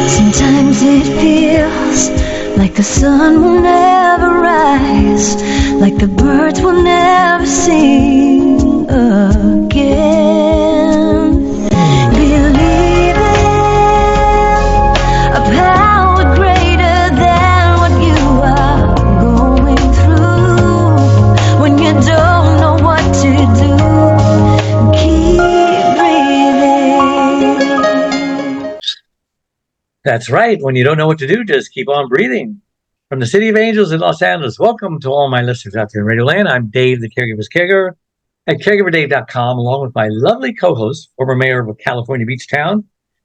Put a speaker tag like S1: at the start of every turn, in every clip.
S1: Sometimes it feels like the sun will never rise, like the birds will never sing again. Believe in a power greater than what you are going through. When you don't know what to do, keep breathing.
S2: That's right. When you don't know what to do, just keep on breathing. From the City of Angels in Los Angeles, welcome to all my listeners out there in Radio Land. I'm Dave, the Caregiver's Caregiver, at caregiverdave.com, along with my lovely co-host, former mayor of a California beach town,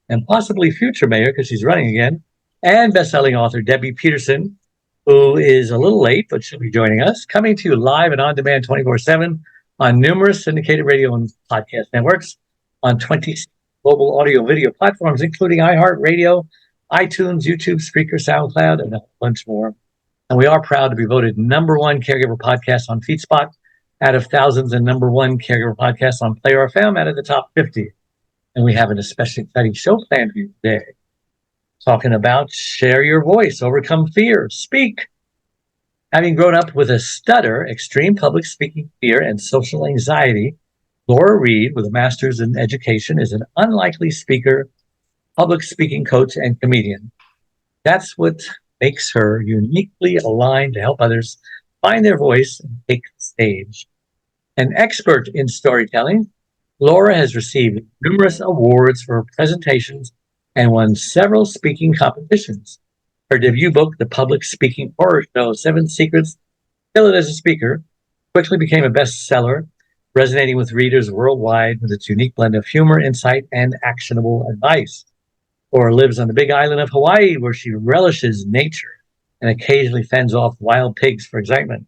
S2: and possibly future mayor because she's running again, and best-selling author Debbie Peterson, who is a little late, but she'll be joining us, coming to you live and on demand 24/7 on numerous syndicated radio and podcast networks, on 20 global audio video platforms, including iHeartRadio, iTunes, YouTube, Spreaker, SoundCloud, and a bunch more. And we are proud to be voted #1 caregiver podcast on FeedSpot out of thousands, and #1 caregiver podcast on Player FM out of the top 50. And we have an especially exciting show planned for you today, talking about share your voice, overcome fear, speak. Having grown up with a stutter, extreme public speaking fear, and social anxiety, Laura Reid, with a master's in education, is an unlikely speaker, public speaking coach, and comedian. That's what makes her uniquely aligned to help others find their voice and take the stage. An expert in storytelling, Laura has received numerous awards for her presentations and won several speaking competitions. Her debut book, The Public Speaking Horror Show, 7 Secrets to Kill It as a Speaker, quickly became a bestseller, resonating with readers worldwide with its unique blend of humor, insight, and actionable advice. Laura lives on the big island of Hawaii, where she relishes nature and occasionally fends off wild pigs for excitement.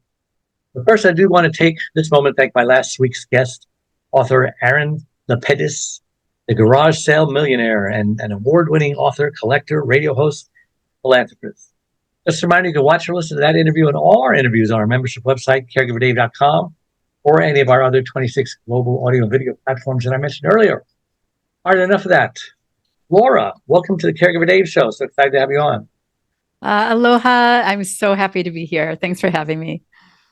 S2: But first, I do want to take this moment to thank my last week's guest, author Aaron Lepidus, the garage sale millionaire and an award-winning author, collector, radio host, philanthropist. Just a reminder, you can watch or listen to that interview and all our interviews on our membership website, caregiverdave.com, or any of our other 26 global audio and video platforms that I mentioned earlier. All right, enough of that. Laura, welcome to the Caregiver Dave Show. So excited to have you on.
S3: Aloha. I'm so happy to be here. Thanks for having me.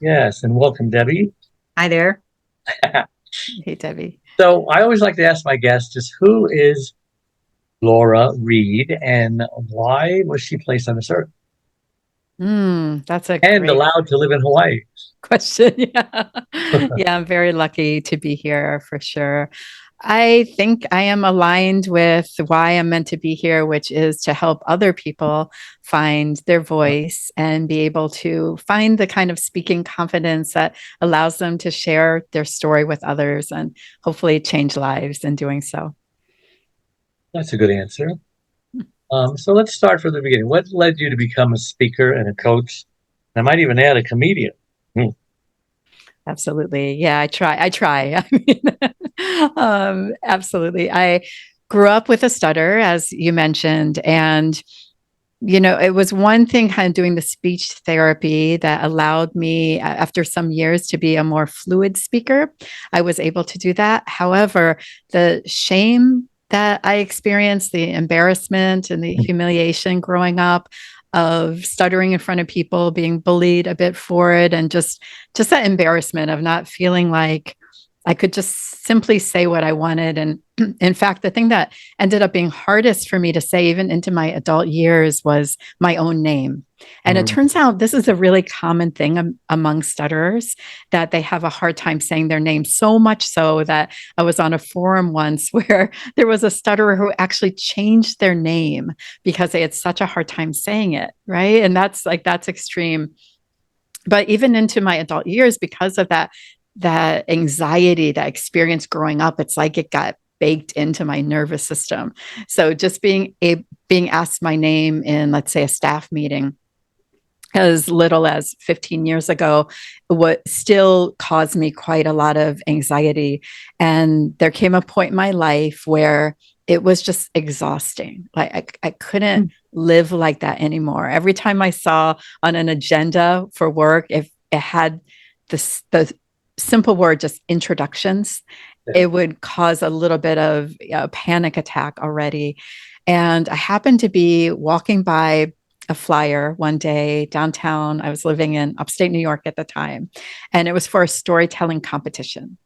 S2: Yes, and welcome, Debbie.
S4: Hi there.
S3: Hey, Debbie.
S2: So I always like to ask my guests just who is Laura Reid and why was she placed on this earth?
S3: That's a
S2: and
S3: great
S2: allowed to live in Hawaii.
S3: question. Yeah. Yeah, I'm very lucky to be here for sure. I think I am aligned with why I'm meant to be here, which is to help other people find their voice and be able to find the kind of speaking confidence that allows them to share their story with others and hopefully change lives in doing so.
S2: That's a good answer. So let's start from the beginning. What led you to become a speaker and a coach? I might even add a comedian.
S3: Absolutely. Yeah, I try. I mean, absolutely. I grew up with a stutter, as you mentioned, and it was one thing kind of doing the speech therapy that allowed me, after some years, to be a more fluid speaker. I was able to do that. However, the shame that I experienced, the embarrassment and the humiliation growing up of stuttering in front of people, being bullied a bit for it, and just that embarrassment of not feeling like I could just simply say what I wanted. And in fact, the thing that ended up being hardest for me to say, even into my adult years, was my own name. And it turns out this is a really common thing among stutterers, that they have a hard time saying their name, so much so that I was on a forum once where there was a stutterer who actually changed their name because they had such a hard time saying it, right? And that's extreme. But even into my adult years, because of that anxiety, that experience growing up, it's like it got baked into my nervous system. So just being asked my name in, let's say, a staff meeting as little as 15 years ago, what still caused me quite a lot of anxiety. And there came a point in my life where it was just exhausting. Like I couldn't live like that anymore. Every time I saw on an agenda for work, if it had the simple word, just introductions, it would cause a little bit of a panic attack already. And I happened to be walking by a flyer one day downtown. I was living in upstate New York at the time, and it was for a storytelling competition.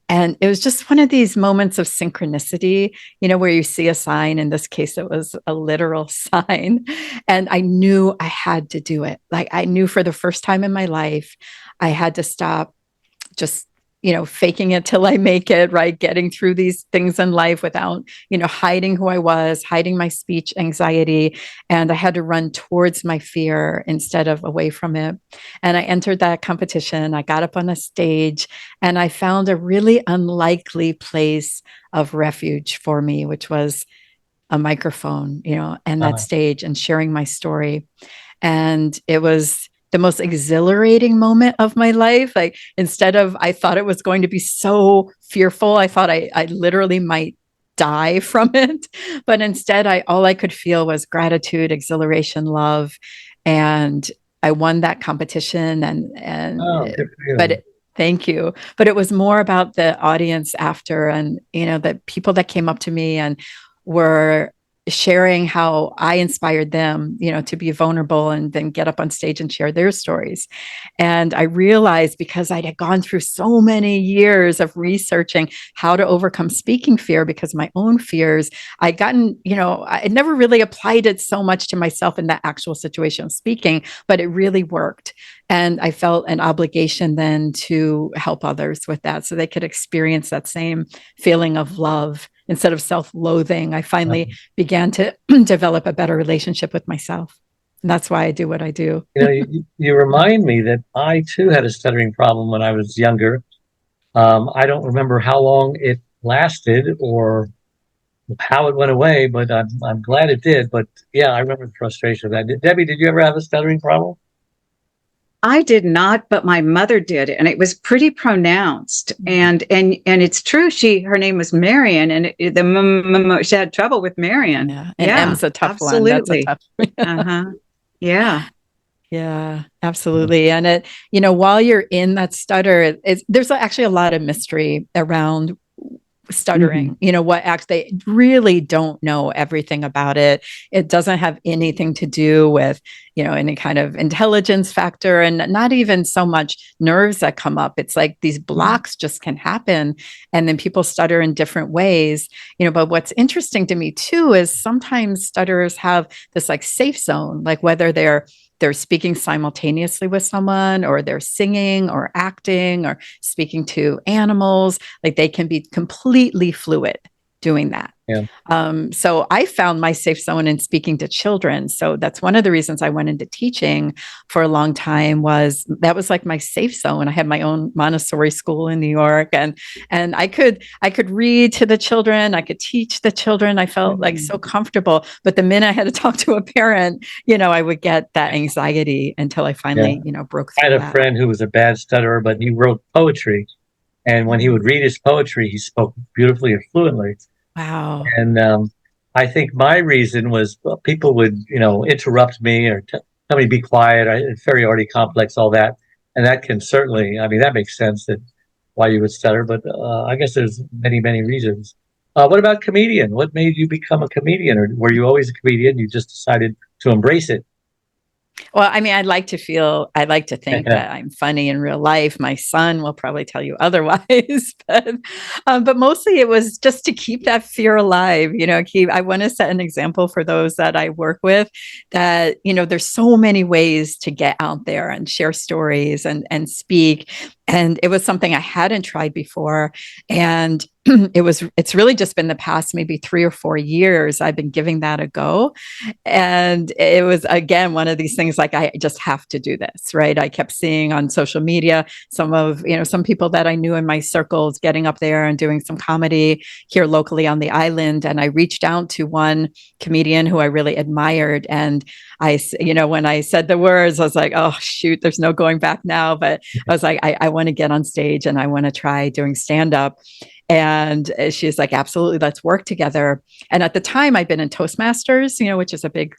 S3: And it was just one of these moments of synchronicity, where you see a sign. In this case, it was a literal sign. And I knew I had to do it. Like, I knew for the first time in my life, I had to stop just faking it till I make it, right? Getting through these things in life without, hiding who I was, hiding my speech anxiety. And I had to run towards my fear instead of away from it. And I entered that competition. I got up on a stage and I found a really unlikely place of refuge for me, which was a microphone, and that stage and sharing my story. And it was the most exhilarating moment of my life. Like, instead of, I thought it was going to be so fearful. I thought I literally might die from it. But instead, all I could feel was gratitude, exhilaration, love. And I won that competition. Thank you. But it was more about the audience after, and, the people that came up to me and were sharing how I inspired them, to be vulnerable and then get up on stage and share their stories. And I realized, because I had gone through so many years of researching how to overcome speaking fear, because of my own fears, I'd gotten, I never really applied it so much to myself in that actual situation of speaking, but it really worked. And I felt an obligation then to help others with that, so they could experience that same feeling of love instead of self-loathing. I finally began to develop a better relationship with myself. And that's why I do what I do.
S2: You remind me that I too had a stuttering problem when I was younger. I don't remember how long it lasted or how it went away, but I'm glad it did. But yeah, I remember the frustration of that. Debbie, did you ever have a stuttering problem?
S4: I did not, but my mother did, and it was pretty pronounced. And it's true. Her name was Marion, and she had trouble with Marion.
S3: Yeah, and M's a tough
S4: absolutely.
S3: one. That's a tough
S4: one. Yeah.
S3: Yeah, absolutely. And it, while you're in that stutter, there's actually a lot of mystery around stuttering. They really don't know everything about it. It doesn't have anything to do with, any kind of intelligence factor, and not even so much nerves that come up. It's like these blocks just can happen. And then people stutter in different ways, but what's interesting to me too is sometimes stutterers have this like safe zone, like whether they're speaking simultaneously with someone, or they're singing or acting or speaking to animals. Like, they can be completely fluid doing that.
S2: Yeah.
S3: So I found my safe zone in speaking to children. So that's one of the reasons I went into teaching for a long time. That was like my safe zone. I had my own Montessori school in New York, and I could read to the children. I could teach the children. I felt like so comfortable. But the minute I had to talk to a parent, I would get that anxiety until I finally, broke through.
S2: I had a friend who was a bad stutterer, but he wrote poetry. And when he would read his poetry, he spoke beautifully and fluently.
S3: Wow.
S2: And I think my reason was, people would, interrupt me or tell me be quiet. Inferiority complex, all that. And that can certainly, that makes sense that why you would stutter. But I guess there's many, many reasons. What about comedian? What made you become a comedian? Or were you always a comedian? You just decided to embrace it?
S3: Well, I'd like to think that I'm funny in real life. My son will probably tell you otherwise, but mostly it was just to keep that fear alive. I want to set an example for those that I work with, that, there's so many ways to get out there and share stories and speak. And it was something I hadn't tried before. And it's really just been the past maybe 3 or 4 years I've been giving that a go. And it was, again, one of these things like, I just have to do this, right? I kept seeing on social media some people that I knew in my circles getting up there and doing some comedy here locally on the island. And I reached out to one comedian who I really admired. And when I said the words, I was like, oh, shoot, there's no going back now. But I was like, I want to get on stage and I want to try doing stand-up. And she's like, absolutely, let's work together. And at the time, I'd been in Toastmasters, which is a big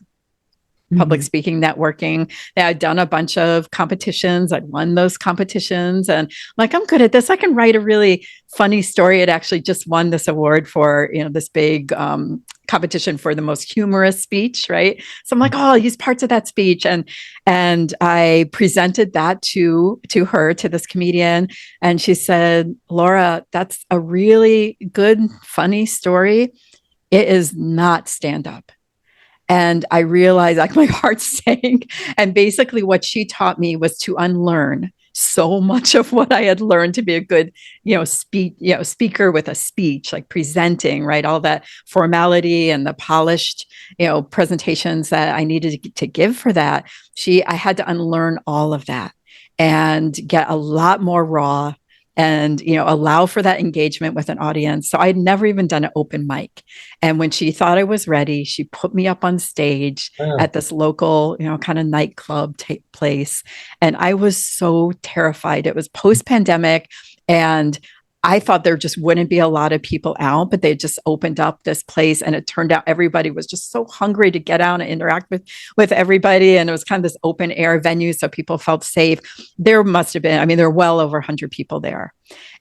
S3: public speaking networking. I'd done a bunch of competitions. I'd won those competitions, and like, I'm good at this. I can write a really funny story. It actually just won this award for, this big, competition for the most humorous speech, right? So I'm like, oh, I'll use parts of that speech, and I presented that to her, to this comedian, and she said, Laura, that's a really good, funny story. It is not stand up. And I realized, like, my heart sank. And basically what she taught me was to unlearn so much of what I had learned to be a good, speaker with a speech, like presenting, right? All that formality and the polished, presentations that I needed to give for that. I had to unlearn all of that and get a lot more raw, and allow for that engagement with an audience. So I'd never even done an open mic, and when she thought I was ready, she put me up on stage at this local kind of nightclub place, and I was so terrified. It was post-pandemic, and I thought there just wouldn't be a lot of people out, but they just opened up this place, and it turned out everybody was just so hungry to get out and interact with everybody. And it was kind of this open air venue, so people felt safe. There must have been, there were well over 100 people there,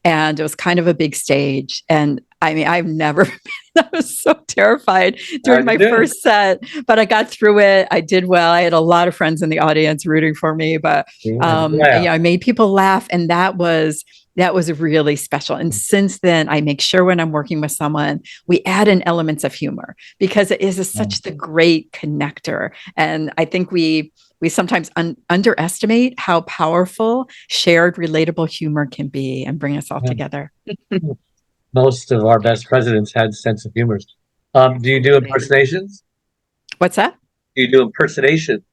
S3: and it was kind of a big stage. And I've never I was so terrified during my first set, but I got through it. I did well. I had a lot of friends in the audience rooting for me, but I made people laugh, and that was really special. And since then, I make sure when I'm working with someone, we add in elements of humor, because it is such the great connector. And I think we sometimes underestimate how powerful shared relatable humor can be and bring us all together.
S2: Most of our best presidents had sense of humor. Do you do impersonations?
S3: What's that?
S2: Do you do impersonation?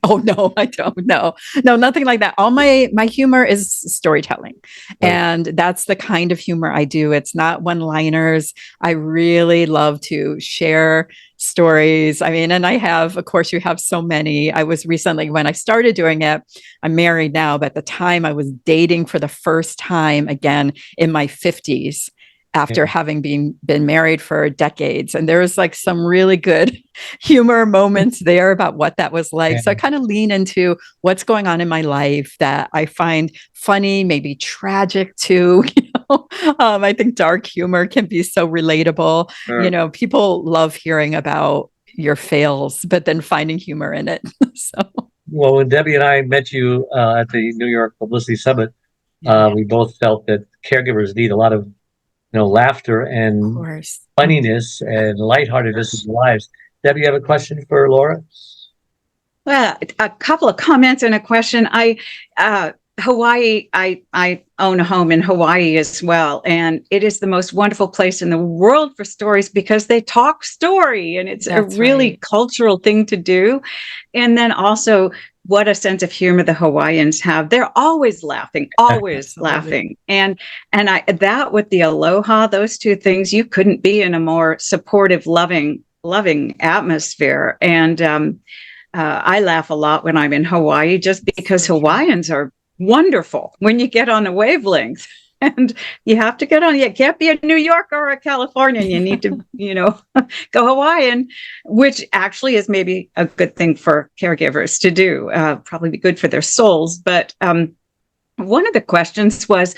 S3: Oh, no, I don't. No, nothing like that. All my humor is storytelling. Right. And that's the kind of humor I do. It's not one-liners. I really love to share stories. And I have, of course, you have so many. I was recently, when I started doing it, I'm married now, but at the time I was dating for the first time again in my 50s. After having been married for decades. And there was like some really good humor moments there about what that was like. So I kind of lean into what's going on in my life that I find funny, maybe tragic too. I think dark humor can be so relatable. Sure. People love hearing about your fails, but then finding humor in it.
S2: Well, when Debbie and I met you at the New York Publicity Summit, we both felt that caregivers need a lot of laughter and funniness and lightheartedness in their lives. Debbie, you have a question for Laura?
S4: Well, a couple of comments and a question. Hawaii, I own a home in Hawaii as well, and it is the most wonderful place in the world for stories, because they talk story, and it's a really cultural thing to do. And then also, what a sense of humor the Hawaiians have. They're always laughing, always laughing. And that with the aloha, those two things, you couldn't be in a more supportive, loving atmosphere. And I laugh a lot when I'm in Hawaii, just because Hawaiians are wonderful when you get on a wavelength. And you have to get on. You can't be a New Yorker or a Californian. You need to, go Hawaiian, which actually is maybe a good thing for caregivers to do. Probably be good for their souls. But one of the questions was,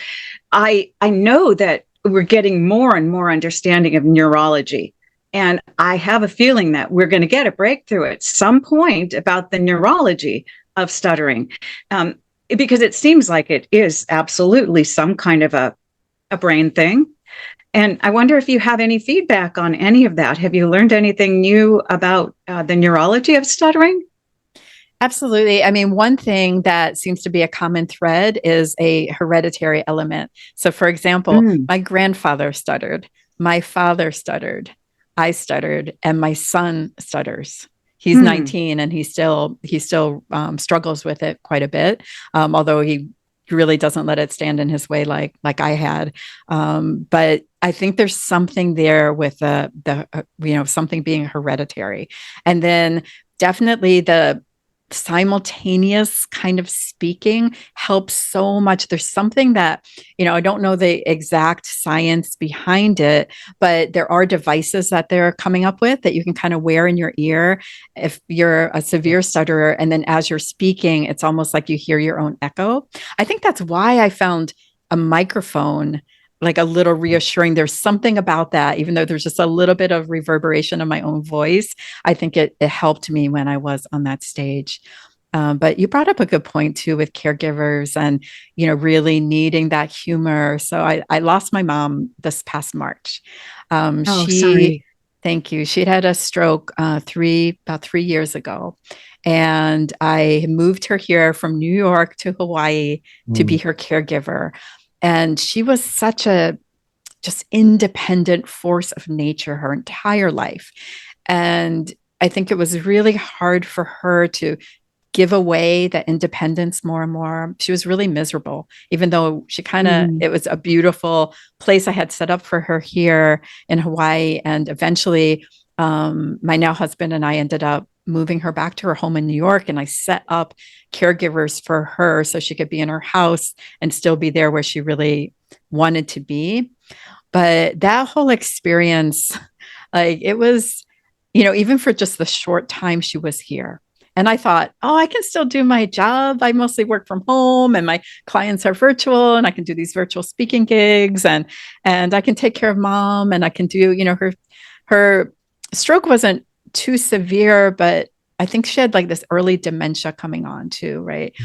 S4: I know that we're getting more and more understanding of neurology. And I have a feeling that we're going to get a breakthrough at some point about the neurology of stuttering. Because it seems like it is absolutely some kind of a brain thing. And I wonder if you have any feedback on any of that. Have you learned anything new about the neurology of stuttering?
S3: Absolutely. One thing that seems to be a common thread is a hereditary element. So, for example, my grandfather stuttered, my father stuttered, I stuttered, and my son stutters. He's 19 and he still struggles with it quite a bit, although he really doesn't let it stand in his way like I had. But I think there's something there with the something being hereditary, and then definitely the simultaneous kind of speaking helps so much. There's something that, I don't know the exact science behind it, but there are devices that they're coming up with that you can kind of wear in your ear if you're a severe stutterer. And then as you're speaking, it's almost like you hear your own echo. I think that's why I found a microphone like a little reassuring. There's something about that, even though there's just a little bit of reverberation of my own voice. I think it helped me when I was on that stage. But you brought up a good point too with caregivers and, really needing that humor. So I lost my mom this past March.
S4: Sorry.
S3: Thank you. She'd had a stroke about 3 years ago. And I moved her here from New York to Hawaii to be her caregiver. And she was such a just independent force of nature her entire life. And I think it was really hard for her to give away that independence more and more. She was really miserable, even though she it was a beautiful place I had set up for her here in Hawaii. And eventually, my now husband and I ended up moving her back to her home in New York. And I set up caregivers for her so she could be in her house and still be there where she really wanted to be. But that whole experience, like it was, even for just the short time she was here. And I thought, oh, I can still do my job. I mostly work from home and my clients are virtual and I can do these virtual speaking gigs and I can take care of mom and I can do, her stroke wasn't too severe, but I think she had like this early dementia coming on too, right?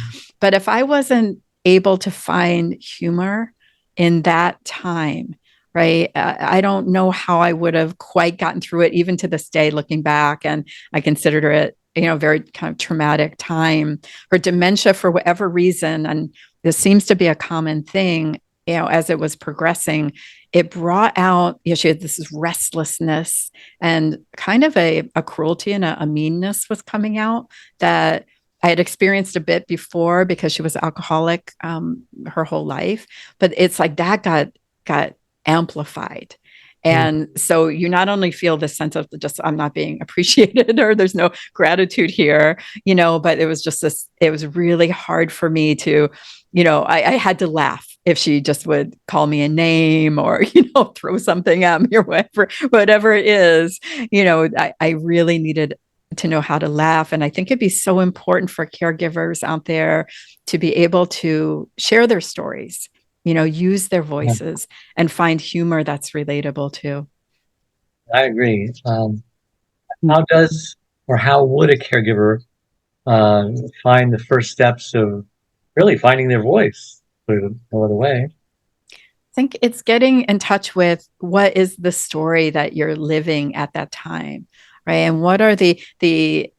S3: But if I wasn't able to find humor in that time, right, I don't know how I would have quite gotten through it, even to this day, looking back. And I consider it, very kind of traumatic time. Her dementia, for whatever reason, and this seems to be a common thing, as it was progressing, it brought out, she had this restlessness and kind of a cruelty and a meanness was coming out that I had experienced a bit before because she was alcoholic her whole life. But it's like that got amplified. And so you not only feel this sense of just, I'm not being appreciated or there's no gratitude here, but it was just it was really hard for me to, I had to laugh if she just would call me a name or, throw something at me or whatever it is, I really needed to know how to laugh. And I think it'd be so important for caregivers out there to be able to share their stories, use their voices and find humor that's relatable too.
S2: I agree. How would a caregiver find the first steps of really finding their voice? Put it no other way.
S3: I think it's getting in touch with what is the story that you're living at that time, right? And what are the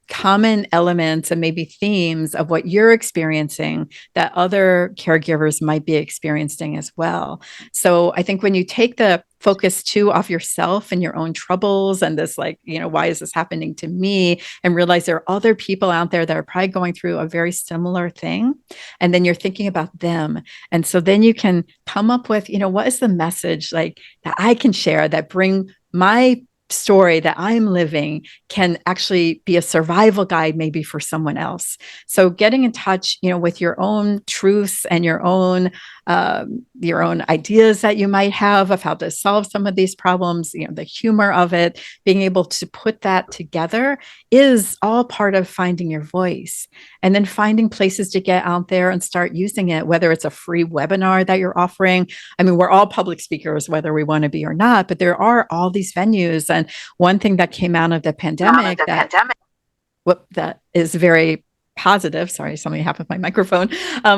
S3: common elements and maybe themes of what you're experiencing that other caregivers might be experiencing as well. So I think when you take the focus too off yourself and your own troubles and this why is this happening to me, and realize there are other people out there that are probably going through a very similar thing. And then you're thinking about them. And so then you can come up with, what is the message that I can share that bring my story that I'm living can actually be a survival guide maybe for someone else. So getting in touch, with your own truths and your own ideas that you might have of how to solve some of these problems, the humor of it, being able to put that together is all part of finding your voice. And then finding places to get out there and start using it, whether it's a free webinar that you're offering. I mean, we're all public speakers, whether we want to be or not, but there are all these venues. And one thing that came out of the pandemic that is very positive, sorry, something happened with my microphone,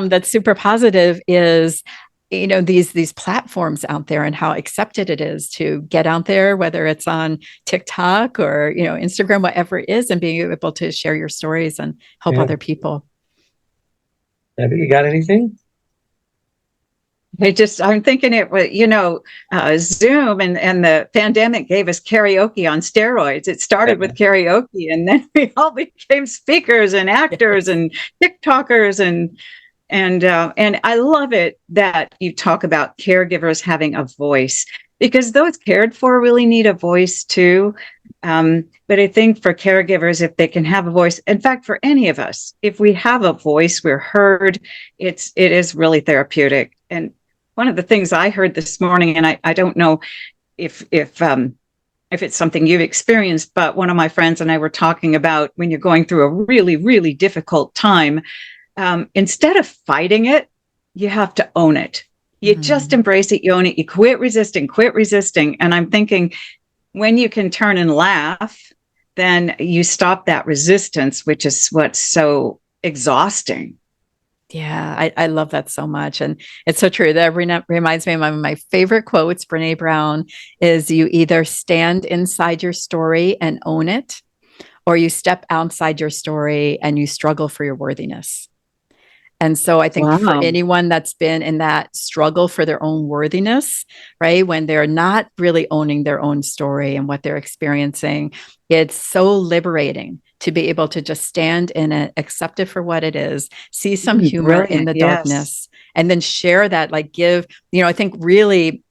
S3: that's super positive is, these platforms out there and how accepted it is to get out there, whether it's on TikTok or, Instagram, whatever it is, and being able to share your stories and help other people.
S2: Debbie, you got anything?
S4: I'm thinking it was, Zoom and the pandemic gave us karaoke on steroids. It started with karaoke and then we all became speakers and actors and TikTokers and I love it that you talk about caregivers having a voice, because those cared for really need a voice too. But I think for caregivers, if they can have a voice, in fact, for any of us, if we have a voice, we're heard, it is really therapeutic. And one of the things I heard this morning, and I don't know if it's something you've experienced, but one of my friends and I were talking about when you're going through a really, really difficult time, instead of fighting it, you have to own it. You just embrace it, you own it, you quit resisting. And I'm thinking, when you can turn and laugh, then you stop that resistance, which is what's so exhausting.
S3: Yeah, I love that so much. And it's so true. That reminds me of one of my favorite quotes, Brene Brown, is you either stand inside your story and own it, or you step outside your story and you struggle for your worthiness. And so I think for anyone that's been in that struggle for their own worthiness, right, when they're not really owning their own story and what they're experiencing, it's so liberating to be able to just stand in it, accept it for what it is, see some humor in the darkness, and then share that, like give, I think really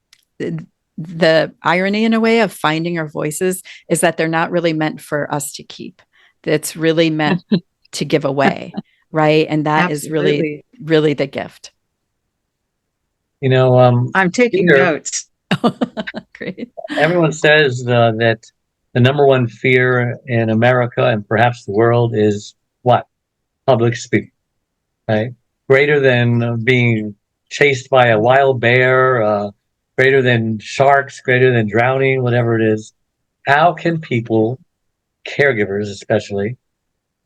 S3: the irony in a way of finding our voices is that they're not really meant for us to keep. It's really meant to give away. Right. And that is really, really the gift.
S4: I'm taking notes.
S3: Great.
S2: Everyone says that the number one fear in America and perhaps the world is what? Public speaking, right? Greater than being chased by a wild bear, greater than sharks, greater than drowning, whatever it is. How can people, caregivers especially,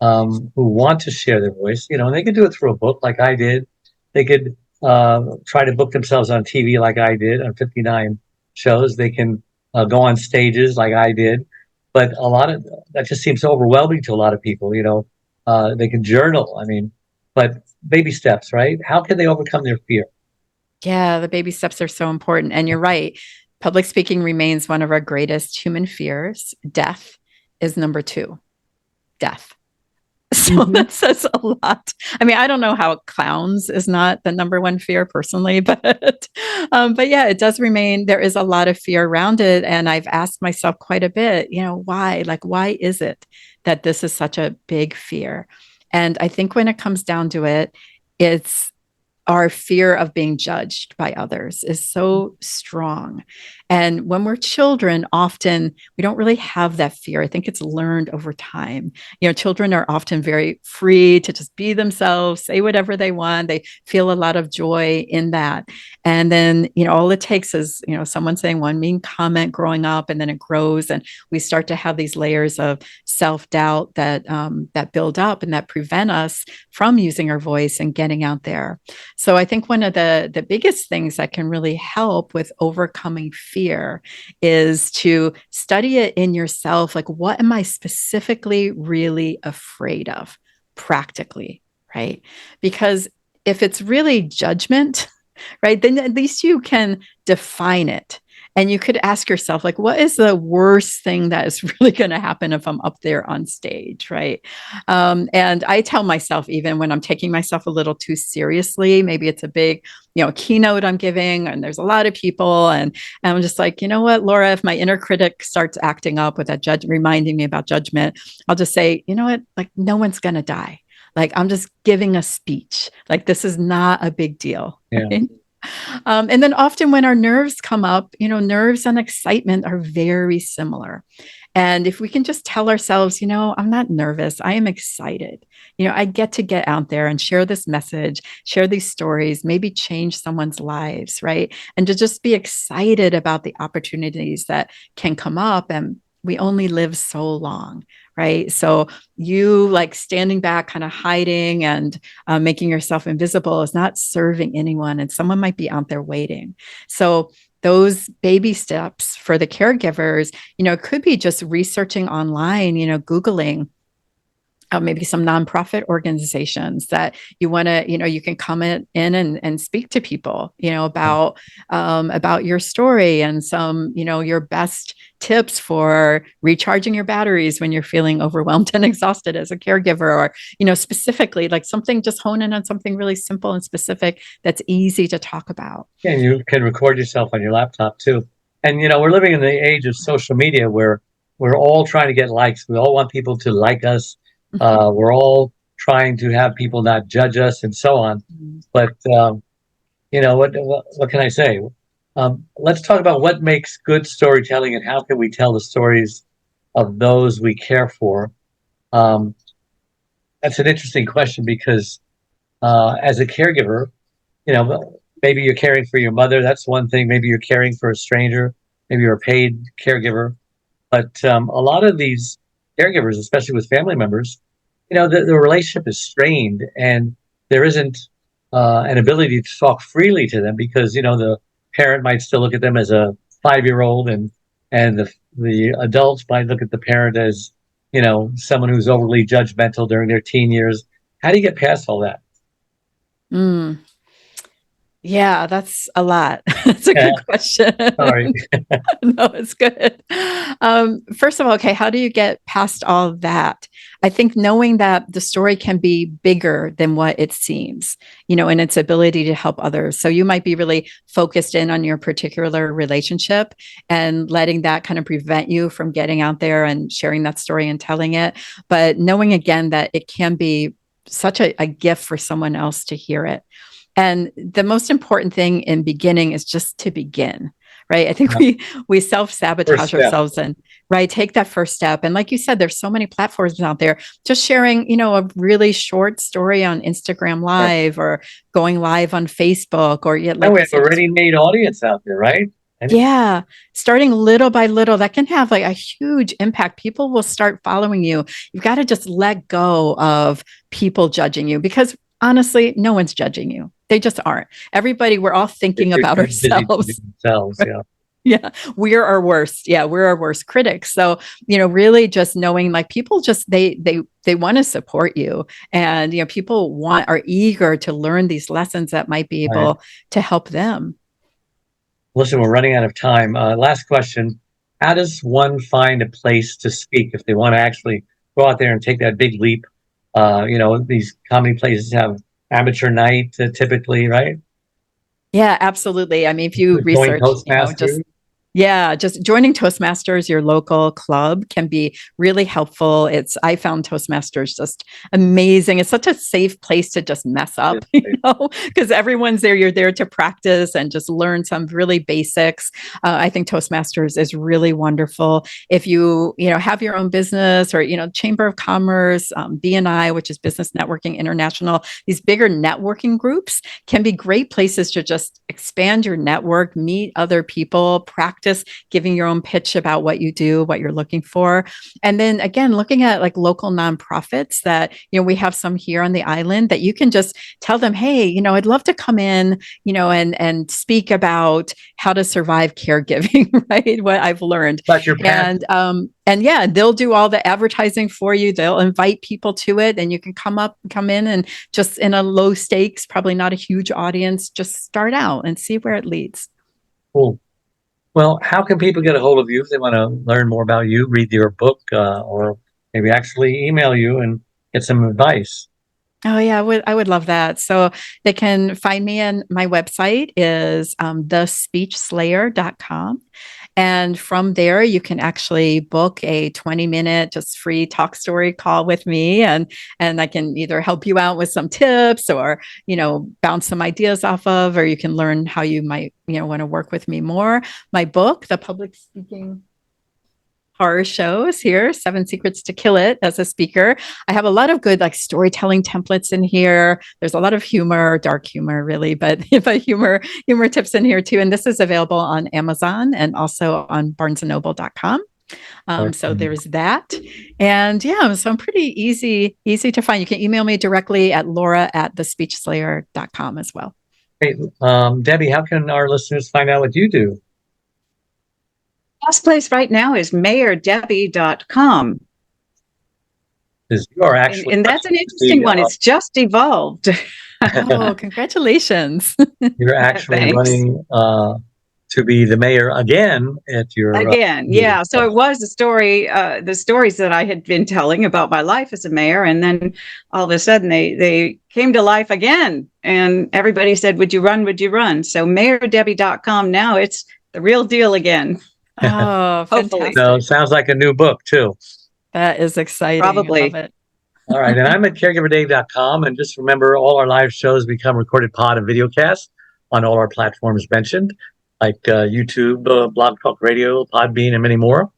S2: who want to share their voice, and they could do it through a book like I did. They could try to book themselves on TV like I did on 59 shows. They can go on stages like I did. But a lot of that just seems so overwhelming to a lot of people. They can journal. But baby steps, right? How can they overcome their fear?
S3: Yeah, the baby steps are so important. And you're right. Public speaking remains one of our greatest human fears. Death is number 2. Death. So that says a lot. I don't know how clowns is not the number one fear personally, but yeah, it does remain. There is a lot of fear around it. And I've asked myself quite a bit, why? Like, why is it that this is such a big fear? And I think when it comes down to it, it's our fear of being judged by others is so strong. And when we're children, often we don't really have that fear. I think it's learned over time. Children are often very free to just be themselves, say whatever they want. They feel a lot of joy in that. And then, all it takes is, someone saying one mean comment growing up, and then it grows. And we start to have these layers of self-doubt that build up and that prevent us from using our voice and getting out there. So I think one of the biggest things that can really help with overcoming fear is to study it in yourself. Like, what am I specifically really afraid of practically, right? Because if it's really judgment, right, then at least you can define it. And you could ask yourself, like, what is the worst thing that is really going to happen if I'm up there on stage, right? And I tell myself, even when I'm taking myself a little too seriously, maybe it's a big, keynote I'm giving, and there's a lot of people, and I'm just like, you know what, Laura, if my inner critic starts acting up with that reminding me about judgment, I'll just say, you know what, like, no one's going to die. Like, I'm just giving a speech. Like, this is not a big deal.
S2: Yeah.
S3: Right? And then often when our nerves come up, nerves and excitement are very similar. And if we can just tell ourselves, I'm not nervous, I am excited. I get to get out there and share this message, share these stories, maybe change someone's lives, right? And to just be excited about the opportunities that can come up. And we only live so long, right? So you like standing back, kind of hiding and making yourself invisible is not serving anyone. And someone might be out there waiting. So those baby steps for the caregivers, could be just researching online, Googling maybe some nonprofit organizations that you want to, you can comment in and speak to people, about your story and some, your best tips for recharging your batteries when you're feeling overwhelmed and exhausted as a caregiver, or, specifically like something, just hone in on something really simple and specific that's easy to talk about.
S2: And you can record yourself on your laptop too. And, we're living in the age of social media where we're all trying to get likes. We all want people to like us. We're all trying to have people not judge us and so on. But, what can I say? Let's talk about what makes good storytelling and how can we tell the stories of those we care for. That's an interesting question because as a caregiver, maybe you're caring for your mother. That's one thing. Maybe you're caring for a stranger. Maybe you're a paid caregiver. But a lot of these caregivers, especially with family members, the relationship is strained, and there isn't an ability to talk freely to them because the parent might still look at them as a 5-year-old, and the adults might look at the parent as someone who's overly judgmental during their teen years. How do you get past all that?
S3: Mm. Yeah, that's a lot. That's a good question.
S2: Sorry.
S3: No, it's good. First of all, okay, how do you get past all that? I think knowing that the story can be bigger than what it seems, in its ability to help others. So you might be really focused in on your particular relationship and letting that kind of prevent you from getting out there and sharing that story and telling it. But knowing again that it can be such a gift for someone else to hear it. And the most important thing in beginning is just to begin, right? I think we self-sabotage ourselves and take that first step. And like you said, there's so many platforms out there. Just sharing, a really short story on Instagram Live or going live on Facebook, or
S2: we have a ready-made audience out there, right?
S3: Yeah, starting little by little, that can have like a huge impact. People will start following you. You've got to just let go of people judging you, because honestly, no one's judging you. They just aren't. Everybody, we're all thinking about ourselves. Yeah, we're our worst. Yeah, we're our worst critics. So, really just knowing like people just they want to support you, and people are eager to learn these lessons that might be able to help them.
S2: Listen, we're running out of time. Last question. How does one find a place to speak if they want to actually go out there and take that big leap? These comedy places have amateur night typically, right?
S3: Yeah, absolutely. I mean, if you research, just joining Toastmasters, your local club, can be really helpful. I found Toastmasters just amazing. It's such a safe place to just mess up, because everyone's there. You're there to practice and just learn some really basics. I think Toastmasters is really wonderful. If you, have your own business, or, Chamber of Commerce, BNI, which is Business Networking International, these bigger networking groups can be great places to just expand your network, meet other people, practice giving your own pitch about what you do, what you're looking for. And then again, looking at like local nonprofits that, we have some here on the island that you can just tell them, hey, I'd love to come in, and speak about how to survive caregiving, right? What I've learned.
S2: But your passion.
S3: And yeah, they'll do all the advertising for you. They'll invite people to it, and you can come in and just in a low stakes, probably not a huge audience, just start out and see where it leads.
S2: Cool. Well, how can people get a hold of you if they want to learn more about you, read your book, or maybe actually email you and get some advice?
S3: Oh, yeah, I would love that. So they can find me, and my website is thespeechslayer.com. And from there, you can actually book a 20-minute just free talk story call with me. And I can either help you out with some tips, or, bounce some ideas off of, or you can learn how you might, want to work with me more. My book, The Public Speaking Horror Shows here, 7 Secrets to Kill It as a speaker. I have a lot of good like storytelling templates in here. There's a lot of humor, dark humor really, but humor tips in here too. And this is available on Amazon and also on barnesandnoble.com. So there's that. And yeah, so I'm pretty easy to find. You can email me directly at laura@thespeechslayer.com as well.
S2: Hey, Debbie, how can our listeners find out what you do?
S4: Best place right now is mayordebbie.com.
S2: You are actually,
S4: and that's an interesting one. It's just evolved.
S3: Oh, congratulations.
S2: You're actually running to be the mayor again at your
S4: yeah. So it was the stories that I had been telling about my life as a mayor, and then all of a sudden they came to life again, and everybody said, would you run? So mayordebbie.com, now it's the real deal again.
S3: Oh, fantastic.
S2: So sounds like a new book too.
S3: That is exciting.
S4: Probably.
S2: I love it. All right. And I'm at caregiverdave.com. And just remember, all our live shows become recorded pod and videocast on all our platforms mentioned, like YouTube, Blog Talk Radio, Podbean, and many more.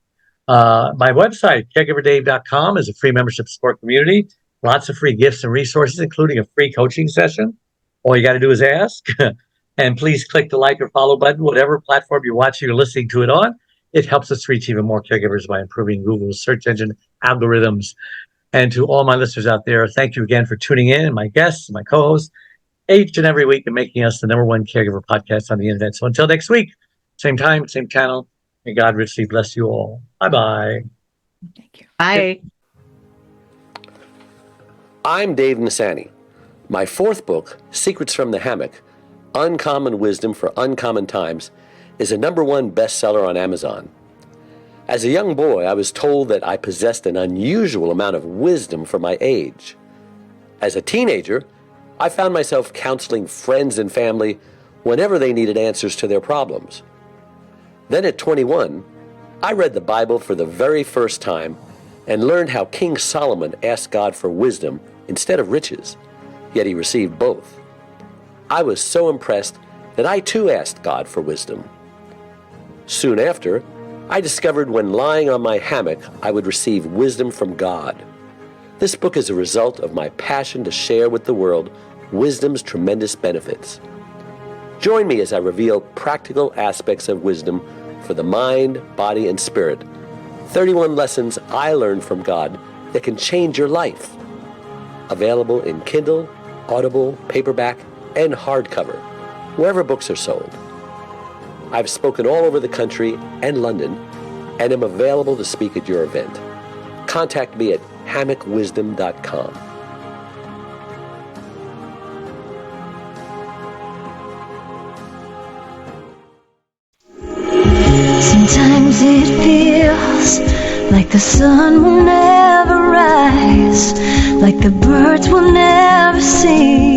S2: My website, caregiverdave.com, is a free membership support community. Lots of free gifts and resources, including a free coaching session. All you got to do is ask. And please click the like or follow button, whatever platform you're watching or listening to it on. It helps us reach even more caregivers by improving Google's search engine algorithms. And to all my listeners out there, thank you again for tuning in, and my guests, my co-hosts, each and every week, and making us the #1 caregiver podcast on the internet. So until next week, same time, same channel, may God richly bless you all. Bye-bye.
S3: Thank you.
S4: Bye.
S5: I'm Dave Nassani. My 4th book, Secrets from the Hammock, Uncommon Wisdom for Uncommon Times, is a #1 bestseller on Amazon. As a young boy, I was told that I possessed an unusual amount of wisdom for my age. As a teenager, I found myself counseling friends and family whenever they needed answers to their problems. Then at 21, I read the Bible for the very first time and learned how King Solomon asked God for wisdom instead of riches, yet he received both. I was so impressed that I too asked God for wisdom. Soon after, I discovered when lying on my hammock, I would receive wisdom from God. This book is a result of my passion to share with the world wisdom's tremendous benefits. Join me as I reveal practical aspects of wisdom for the mind, body, and spirit. 31 lessons I learned from God that can change your life. Available in Kindle, Audible, paperback, and hardcover, wherever books are sold. I've spoken all over the country and London, and am available to speak at your event. Contact me at hammockwisdom.com.
S1: Sometimes it feels like the sun will never rise, like the birds will never sing.